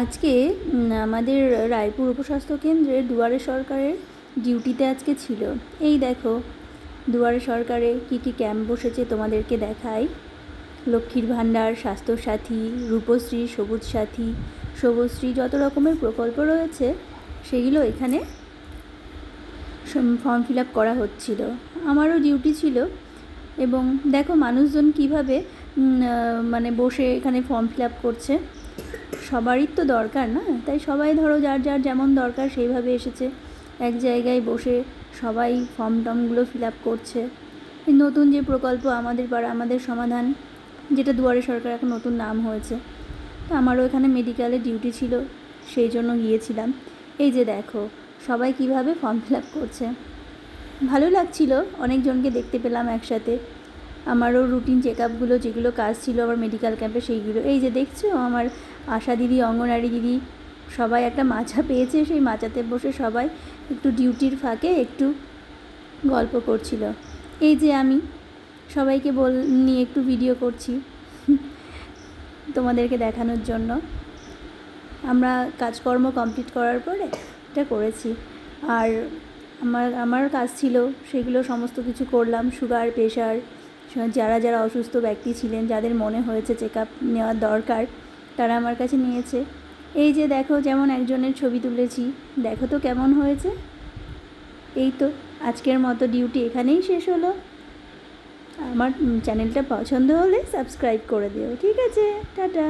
আজকে আমাদের রায়পুর উপস্বাস্থ্য কেন্দ্রে দুয়ারে সরকারের ডিউটিতে আজকে ছিল। এই দেখো দুয়ারে সরকারে কি কি ক্যাম্প বসেছে তোমাদেরকে দেখাই। লক্ষ্মীর ভাণ্ডার, স্বাস্থ্যসাথী, রূপশ্রী, সবুজ সাথী, শুভশ্রী, যত রকমের প্রকল্প রয়েছে সেগুলো এখানে ফর্ম ফিল আপ করা হচ্ছিল। আমারও ডিউটি ছিল। এবং দেখো মানুষজন কীভাবে মানে বসে এখানে ফর্ম ফিল আপ করছে। সবারই তো দরকার না, তাই সবাই ধরো যার যার যেমন দরকার সেইভাবে এসেছে, এক জায়গায় বসে সবাই ফর্ম টর্মগুলো ফিল আপ করছে। নতুন যে প্রকল্প আমাদের পাড়া আমাদের সমাধান, যেটা দুয়ারে সরকার এখন নতুন নাম হয়েছে, তো আমারও এখানে মেডিকেলে ডিউটি ছিল, সেই জন্য গিয়েছিলাম। এই যে দেখো সবাই কিভাবে ফর্ম ফিল আপ করছে, ভালো লাগছিল, অনেকজনকে দেখতে পেলাম একসাথে। আমারও রুটিন চেক আপগুলো যেগুলো কাজ ছিল আমার মেডিকেল ক্যাম্পে সেইগুলো। এই যে দেখছো আমার আশা দিদি, অঙ্গনারী দিদি সবাই একটা মাচা পেয়েছে, সেই মাচাতে বসে সবাই একটু ডিউটির ফাঁকে একটু গল্প করছিল। এই যে আমি সবাইকে নিয়ে একটু ভিডিও করছি তোমাদেরকে দেখানোর জন্য। আমরা কাজকর্ম কমপ্লিট করার পরে এটা করেছি। আর আমার কাজ ছিল সেগুলো সমস্ত কিছু করলাম। সুগার, প্রেশার, যারা যারা অসুস্থ ব্যক্তি ছিলেন, যাদের মনে হয়েছে চেক আপ নেওয়ার দরকার, তারা আমার কাছে নিয়েছে। এই যে দেখো যেমন একজনের ছবি তুলেছি, দেখো তো কেমন হয়েছে। এই তো আজকের মতো ডিউটি এখানেই শেষ হলো। আমার চ্যানেলটা পছন্দ হলে সাবস্ক্রাইব করে দিও, ঠিক আছে? টাটা।